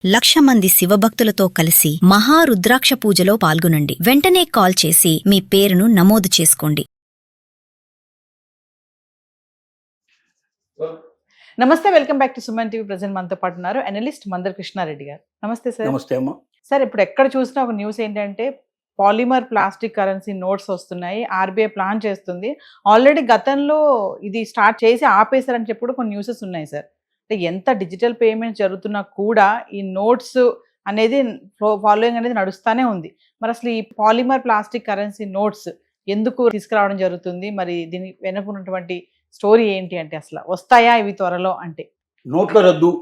1,00,000 మంది శివభక్తులతో కలిసి మహారుద్రాక్ష పూజలో పాల్గొనండి. వెంటనే కాల్ చేసి మీ పేరును నమోదు చేసుకోండి. నమస్తే, welcome back to Suman TV. Present మనతో పాటు ఉన్నారు అనలిస్ట్ మందర్ కృష్ణారెడ్డి గారు. నమస్తే సార్. నమస్తే అమ్మ. సార్, ఇప్పుడు ఎక్కడ చూసినా ఒక న్యూస్ ఏంటంటే పాలిమర్ ప్లాస్టిక్ కరెన్సీ నోట్స్ వస్తున్నాయి, ఆర్బీఐ ప్లాన్ చేస్తుంది. ఆల్రెడీ గతంలో ఇది స్టార్ట్ చేసి ఆపేశారని చెప్పి కూడా కొన్ని న్యూసెస్ ఉన్నాయి సార్. అంటే ఎంత డిజిటల్ పేమెంట్స్ జరుగుతున్నా కూడా ఈ నోట్స్ అనేది ఫాలోయింగ్ అనేది నడుస్తూనే ఉంది. మరి అసలు ఈ పాలిమర్ ప్లాస్టిక్ కరెన్సీ నోట్స్ ఎందుకు తీసుకురావడం జరుగుతుంది? మరి దీని వెనుకున్నటువంటి స్టోరీ ఏంటి? అంటే అసలు వస్తాయా ఇవి త్వరలో? అంటే నోట్ల రద్దు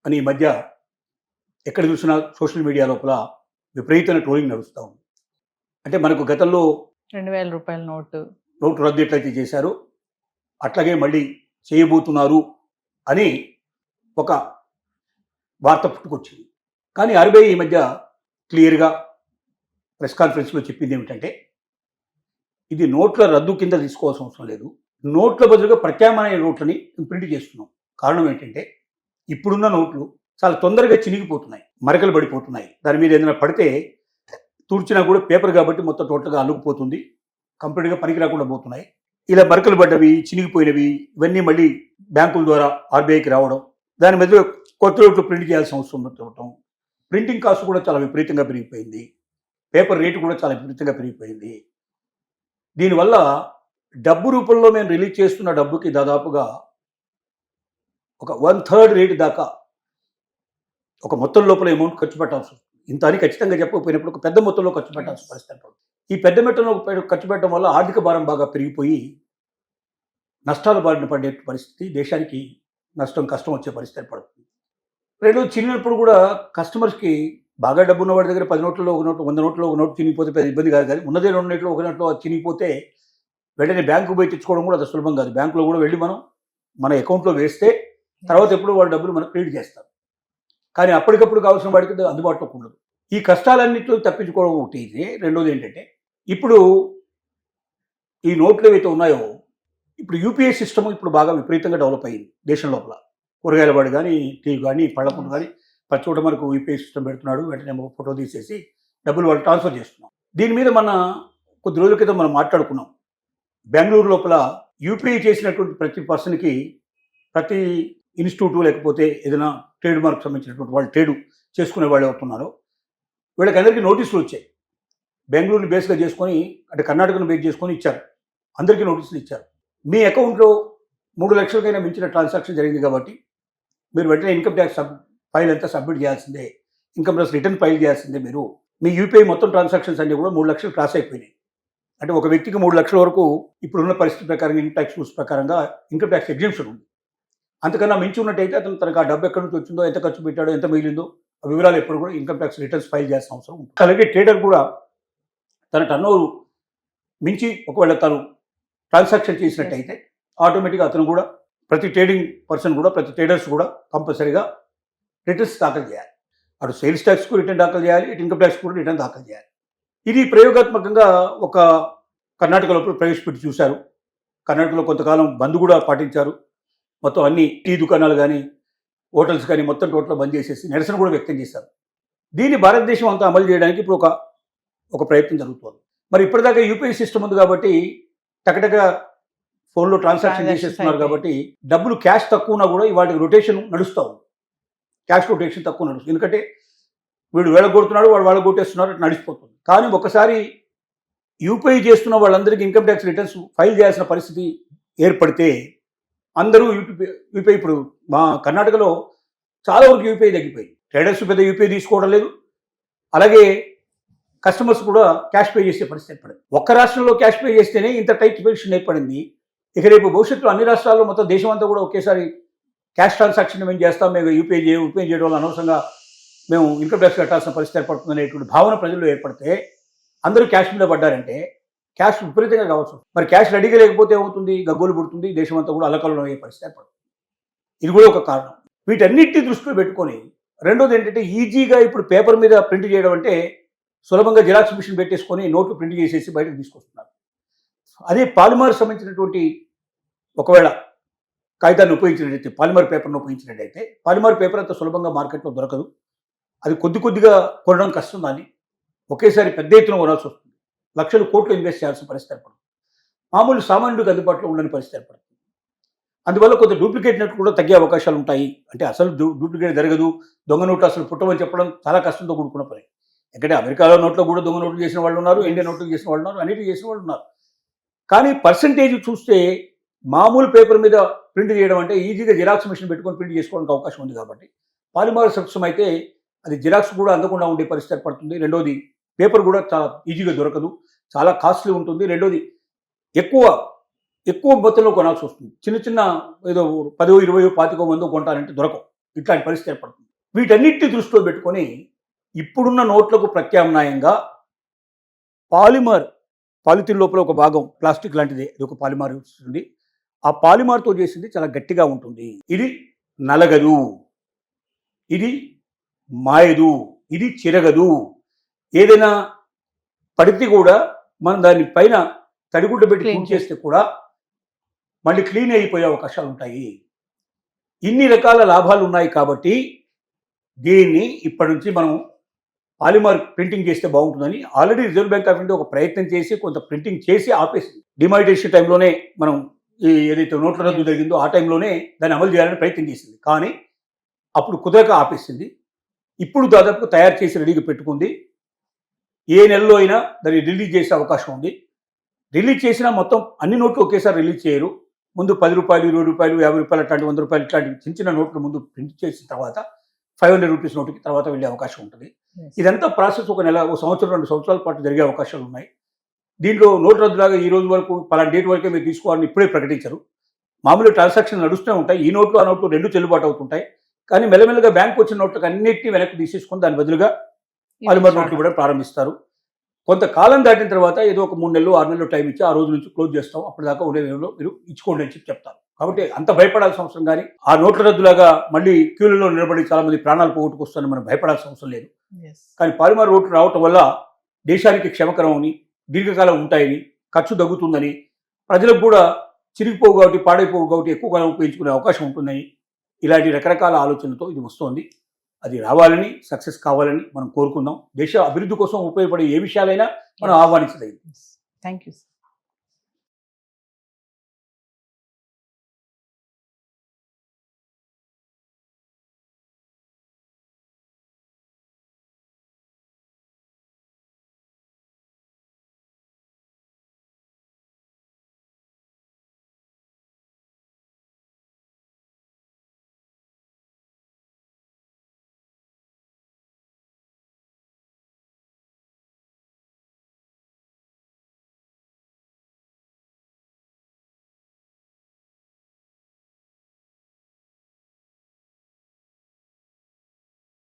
అని ఈ మధ్య ఎక్కడ చూసినా సోషల్ మీడియా లోపల విపరీతమైన ట్రోలింగ్ నడుస్తూ ఉంది. అంటే మనకు గతంలో 2,000 రూపాయల నోటు రద్దు ఎట్లయితే చేశారో అట్లాగే మళ్ళీ చేయబోతున్నారు అని ఒక వార్త పుట్టుకొచ్చింది. కానీ ఆర్బీఐ ఈ మధ్య క్లియర్గా ప్రెస్ కాన్ఫరెన్స్లో చెప్పింది ఏమిటంటే ఇది నోట్ల రద్దు కింద తీసుకోవాల్సిన అవసరం లేదు, నోట్ల బదులుగా ప్రత్యామ్నాయ నోట్లని ప్రింట్ చేస్తున్నాం. కారణం ఏంటంటే ఇప్పుడున్న నోట్లు చాలా తొందరగా చినిగిపోతున్నాయి, మరకలు పడిపోతున్నాయి. దాని మీద ఏదైనా పడితే తుడిచినా కూడా పేపర్ కాబట్టి మొత్తం టోటల్గా అల్లుకుపోతుంది, కంప్లీట్గా పనికి రాకుండా పోతున్నాయి. ఇలా మరకలు పడ్డవి, చినిగిపోయినవి ఇవన్నీ మళ్ళీ బ్యాంకుల ద్వారా ఆర్బీఐకి రావడం, దాని మధ్య కొత్త నోట్లు ప్రింట్ చేయాల్సిన అవసరం ఉండటం, ప్రింటింగ్ కాస్ట్ కూడా చాలా విపరీతంగా పెరిగిపోయింది, పేపర్ రేటు కూడా చాలా విపరీతంగా పెరిగిపోయింది. దీనివల్ల డబ్బు రూపంలో మేము రిలీజ్ చేస్తున్న డబ్బుకి దాదాపుగా ఒక 1/3 రేటు దాకా ఒక మొత్తం లోపల అమౌంట్ ఖర్చు పెట్టాల్సి వస్తుంది. ఇంత అని ఖచ్చితంగా చెప్పకపోయినప్పుడు ఒక పెద్ద మొత్తంలో ఖర్చు పెట్టాల్సిన పరిస్థితి పడుతుంది. ఈ పెద్ద మొత్తంలో ఖర్చు పెట్టడం వల్ల ఆర్థిక భారం బాగా పెరిగిపోయి నష్టాల బారిన పడే పరిస్థితి, దేశానికి కష్టం వచ్చే పరిస్థితి పడుతుంది. రెండోది, చిన్నప్పుడు కూడా కస్టమర్స్కి బాగా డబ్బు ఉన్నవాడి దగ్గర 10 నోట్లలో ఒక నోటు, 100 నోట్లో ఒక నోటు చినిగిపోతే పెద్ద ఇబ్బంది కాదు. కానీ ఉన్నదే 2 నోట్లో ఒక నోట్లో చినిగిపోతే వెంటనే బ్యాంకు పోయి తెచ్చుకోవడం కూడా అది సులభం కాదు. బ్యాంకులో కూడా వెళ్ళి మన అకౌంట్లో వేస్తే తర్వాత ఎప్పుడు వాళ్ళ డబ్బులు మనకు క్రెడిట్ చేస్తారు. కానీ అప్పటికప్పుడు కావాల్సిన వాడికి అందుబాటులో ఉండదు. ఈ కష్టాలన్నింటిలో తప్పించుకోవడం ఒకటి ఇది. రెండోది ఏంటంటే ఇప్పుడు ఈ నోట్లు ఏవైతే ఉన్నాయో ఇప్పుడు యూపీఐ సిస్టమ్ ఇప్పుడు బాగా విపరీతంగా డెవలప్ అయ్యింది దేశం లోపల. కూరగాయల వాడు కానీ, టీ కానీ, పళ్ళకుండా కానీ ప్రతి చోట మనకు యూపీఐ సిస్టమ్ పెడుతున్నాడు. వెంటనే ఫోటో తీసేసి డబ్బులు వాళ్ళు ట్రాన్స్ఫర్ చేస్తున్నాం. దీని మీద కొద్ది రోజుల క్రితం మనం మాట్లాడుకున్నాం. బెంగళూరు లోపల యూపీఐ చేసినటువంటి ప్రతి పర్సన్కి, ప్రతి ఇన్స్టిట్యూట్ లేకపోతే ఏదైనా ట్రేడ్ మార్క్ సంబంధించినటువంటి వాళ్ళు ట్రేడ్ చేసుకునే వాళ్ళు అవుతున్నారో వీళ్ళకి అందరికీ నోటీసులు వచ్చాయి. బెంగళూరుని బేస్గా చేసుకొని, అంటే కర్ణాటకను బేస్ చేసుకొని ఇచ్చారు, అందరికీ నోటీసులు ఇచ్చారు. మీ అకౌంట్లో 3 లక్షలకైనా మించిన ట్రాన్సాక్షన్ జరిగింది కాబట్టి మీరు వెంటనే ఇన్కమ్ ట్యాక్స్ ఫైల్ అంతా సబ్మిట్ చేయాల్సిందే, ఇన్కమ్ ట్యాక్స్ రిటర్న్ ఫైల్ చేయాల్సిందే. మీరు మీ యూపీఐ మొత్తం ట్రాన్సాక్షన్స్ అన్నీ కూడా 3 లక్షలు క్రాస్ అయిపోయినాయి. అంటే ఒక వ్యక్తికి 3 లక్షల వరకు ఇప్పుడున్న పరిస్థితి ప్రకారం ఇన్కమ్ ట్యాక్స్ రూల్స్ ప్రకారంగా ఇన్కమ్ ట్యాక్స్ ఎగ్జంప్షన్ ఉంది. అంతకన్నా మించి ఉన్నట్టయితే అతను తనకు ఆ డబ్బు ఎక్కడి నుంచి వచ్చిందో, ఎంత ఖర్చు పెట్టాడో, ఎంత మిగిలిందో ఆ వివరాలు ఎప్పుడు కూడా ఇన్కమ్ ట్యాక్స్ రిటర్న్స్ ఫైల్ చేయాల్సిన అవసరం ఉంటుంది. అలాగే ట్రేడర్ కూడా తన టర్నోవర్ మించి ఒకవేళ తను ట్రాన్సాక్షన్ చేసినట్టయితే ఆటోమేటిక్గా అతను కూడా, ప్రతి ట్రేడింగ్ పర్సన్ కూడా, ప్రతి ట్రేడర్స్ కూడా కంపల్సరీగా రిటర్న్స్ దాఖలు చేయాలి. అటు సేల్స్ ట్యాక్స్కు రిటర్న్ దాఖలు చేయాలి, ఇటు ఇన్కమ్ ట్యాక్స్ కూడా రిటర్న్ దాఖలు చేయాలి. ఇది ప్రయోగాత్మకంగా ఒక కర్ణాటకలో ప్రవేశపెట్టి చూశారు. కర్ణాటకలో కొంతకాలం బంద్ కూడా పాటించారు. మొత్తం అన్ని టీ దుకాణాలు కానీ, హోటల్స్ కానీ మొత్తం టోటల్ బంద్ చేసేసి నిరసన కూడా వ్యక్తం చేశారు. దీన్ని భారతదేశం అంతా అమలు చేయడానికి ఇప్పుడు ఒక ప్రయత్నం జరుగుతుంది. మరి ఇప్పటిదాకా యూపీఐ సిస్టమ్ ఉంది కాబట్టి టకటక ఫోన్లో ట్రాన్సాక్షన్ చేసేస్తున్నారు కాబట్టి డబ్బులు క్యాష్ తక్కువ ఉన్నా కూడా ఇవాళ రొటేషన్ నడుస్తూ ఉంది. క్యాష్ రొటేషన్ తక్కువ నడుస్తుంది. ఎందుకంటే వీడు వేళగొడుతున్నాడు, వాళ్ళ కొట్టేస్తున్నారు, అట్లా నడిచిపోతుంది. కానీ ఒకసారి యూపీఐ చేస్తున్న వాళ్ళందరికీ ఇన్కమ్ ట్యాక్స్ రిటర్న్స్ ఫైల్ చేయాల్సిన పరిస్థితి ఏర్పడితే అందరూ యూపీఐ ఇప్పుడు మా కర్ణాటకలో చాలా వరకు యూపీఐ తగ్గిపోయింది. ట్రేడర్స్ పెద్ద యూపీఐ తీసుకోవడం లేదు, అలాగే కస్టమర్స్ కూడా క్యాష్ పే చేసే పరిస్థితి ఏర్పడింది. ఒక్క రాష్ట్రంలో క్యాష్ పే చేస్తేనే ఇంత టైట్ పొజిషన్ ఏర్పడింది. ఇక రేపు భవిష్యత్తులో అన్ని రాష్ట్రాల్లో మొత్తం దేశం అంతా కూడా ఒకేసారి క్యాష్ ట్రాన్సాక్షన్ మేము చేస్తాం, మేము యూపీఐ చేయడం వల్ల అనవసరంగా మేము ఇన్కమ్ ట్యాక్స్ కట్టాల్సిన పరిస్థితి ఏర్పడుతుంది అనేటువంటి భావన ప్రజల్లో ఏర్పడితే అందరూ క్యాష్ మీద పడ్డారంటే క్యాష్ విపరీతంగా కావచ్చు. మరి క్యాష్ రెడీగా లేకపోతే ఏమవుతుంది? గగ్గోలు పుడుతుంది, దేశం అంతా కూడా అల్లకల్లోలం అయ్యే పరిస్థితి ఏర్పడుతుంది. ఇది కూడా ఒక కారణం. వీటన్నిటిని దృష్టిలో పెట్టుకొని రెండోది ఏంటంటే ఈజీగా ఇప్పుడు పేపర్ మీద ప్రింట్ చేయడం అంటే సులభంగా జిరాక్స్ మిషన్ పెట్టేసుకొని నోట్లు ప్రింట్ చేసేసి బయటకు తీసుకొస్తున్నారు. అదే పాలిమర్ సంబంధించినటువంటి ఒకవేళ కాగితాన్ని ఉపయోగించినట్టయితే, పాలిమర్ పేపర్ను ఉపయోగించినట్టయితే, పాలిమర్ పేపర్ అంత సులభంగా మార్కెట్లో దొరకదు. అది కొద్ది కొద్దిగా కొనడం కష్టం. దాన్ని ఒకేసారి పెద్ద ఎత్తున కొనాల్సి వస్తుంది. లక్షల కోట్లు ఇన్వెస్ట్ చేయాల్సిన పరిస్థితి ఏర్పడుతుంది. మామూలు సామాన్యుడికి అందుబాటులో ఉండని పరిస్థితి ఏర్పడుతుంది. అందువల్ల కొంత డూప్లికేట్ నోట్లు కూడా తగ్గే అవకాశాలు ఉంటాయి. అంటే అసలు డూప్లికేట్ జరగదు, దొంగ నోట్లు అసలు పుట్టమని చెప్పడం చాలా కష్టంతో కూడుకున్న పని. ఎందుకంటే అమెరికాలో నోట్లో కూడా దొంగ నోట్లు చేసిన వాళ్ళు ఉన్నారు, ఇండియా నోట్లు చేసిన వాళ్ళు ఉన్నారు, అన్నిటి చేసిన వాళ్ళు ఉన్నారు. కానీ పర్సంటేజ్ చూస్తే మామూలు పేపర్ మీద ప్రింట్ చేయడం అంటే ఈజీగా జిరాక్స్ మిషన్ పెట్టుకొని ప్రింట్ చేసుకోవడానికి అవకాశం ఉంది. కాబట్టి పాలిమర్ సబ్స్టమ్ అయితే అది జిరాక్స్ కూడా అందకుండా ఉండే పరిస్థితి ఏర్పడుతుంది. రెండోది పేపర్ కూడా చాలా ఈజీగా దొరకదు, చాలా కాస్ట్లీ ఉంటుంది. రెండోది ఎక్కువ మొత్తంలో కొనాల్సి వస్తుంది. చిన్న చిన్న ఏదో 10, 20, 25 కొంటారంటే దొరకవు. ఇట్లాంటి పరిస్థితి ఏర్పడుతుంది. వీటన్నిటిని దృష్టిలో పెట్టుకొని ఇప్పుడున్న నోట్లకు ప్రత్యామ్నాయంగా పాలిథిన్ లోపల ఒక భాగం ప్లాస్టిక్ లాంటిది, ఇది ఒక పాలిమార్ ఉంటుంది. ఆ పాలిమార్తో చేసింది చాలా గట్టిగా ఉంటుంది. ఇది నలగదు, ఇది మాయదు, ఇది చిరగదు. ఏదైనా పడితే కూడా మనం దాని పైన తడిగుడ్డ పెట్టి క్లీన్ చేస్తే కూడా మళ్ళీ క్లీన్ అయిపోయే అవకాశాలు ఉంటాయి. ఇన్ని రకాల లాభాలు ఉన్నాయి. కాబట్టి దీన్ని ఇప్పటి నుంచి మనం పాలిమర్ ప్రింటింగ్ చేస్తే బాగుంటుందని already reserve bank of India ఒక ప్రయత్నం చేసి కొంత ప్రింటింగ్ చేసి ఆపేసింది. డిమానిటైజేషన్ టైంలోనే మనం ఏదైతే నోట్ల రద్దు జరిగిందో ఆ టైంలోనే దాన్ని అమలు చేయాలని ప్రయత్నం చేసింది. కానీ అప్పుడు కుదరక ఆపేసింది. ఇప్పుడు దాదాపు తయారు చేసి రెడీగా పెట్టుకుంది. ఏ నెలలో అయినా దాన్ని రిలీజ్ చేసే అవకాశం ఉంది. రిలీజ్ చేసినా మొత్తం అన్ని నోట్లు ఒకేసారి రిలీజ్ చేయరు. ముందు 10 రూపాయలు, 20 రూపాయలు, 50 రూపాయలు, అట్లాంటి 100 రూపాయలు ఇట్లాంటి చిన్న చిన్న నోట్లు ముందు ప్రింట్ చేసిన తర్వాత 500 రూపీస్ నోటుకి తర్వాత వెళ్ళే అవకాశం ఉంటుంది. ఇదంతా ప్రాసెస్ ఒక నెల, 1 సంవత్సరం, 2 సంవత్సరాల పాటు జరిగే అవకాశాలు ఉన్నాయి. దీంట్లో నోటు రద్దులాగా ఈ రోజు వరకు పలానా డేట్ వరకే మీరు తీసుకోవాలని ఇప్పుడే ప్రకటించరు. మామూలు ట్రాన్సాక్షన్ నడుస్తూనే ఉంటాయి. ఈ నోట్లు ఆ నోట్లు రెండు చెల్లుబాటు అవుతుంటాయి. కానీ మెల్లమెల్లగా బ్యాంకు వచ్చిన నోట్లకు అన్నింటినీ వెనక్కి తీసేసుకొని దాని బదులుగా పాలిమర్ నోట్లు కూడా ప్రారంభిస్తారు. కొంతకాలం దాటిన తర్వాత ఏదో ఒక 3 నెలలు 6 నెలలు టైం ఇచ్చి ఆ రోజు నుంచి క్లోజ్ చేస్తాం, అప్పటిదాకా ఉండే వేలో మీరు ఇచ్చుకోండి అని చెప్తారు. కాబట్టి అంత భయపడాల్సిన అవసరం కానీ ఆ నోట్ల రద్దులాగా మళ్ళీ క్యూలలో నిలబడి చాలా మంది ప్రాణాలు పోగొట్టుకొస్తారని మనం భయపడాల్సిన అవసరం లేదు. కానీ పాలిమర్ నోట్లు రావటం వల్ల దేశానికి క్షేమకరం అని, దీర్ఘకాలం ఉంటాయని, ఖర్చు తగ్గుతుందని, ప్రజలకు కూడా చిరిగిపోవు కాబట్టి పాడైపోవు కాబట్టి ఎక్కువ కాలం ఉపయోగించుకునే అవకాశం ఉంటుందని, ఇలాంటి రకరకాల ఆలోచనలతో ఇది వస్తోంది. అది రావాలని, సక్సెస్ కావాలని మనం కోరుకుందాం. దేశ అభివృద్ధి కోసం ఉపయోగపడే ఏ విషయాలైనా మనం ఆహ్వానించదగింది. Thank you.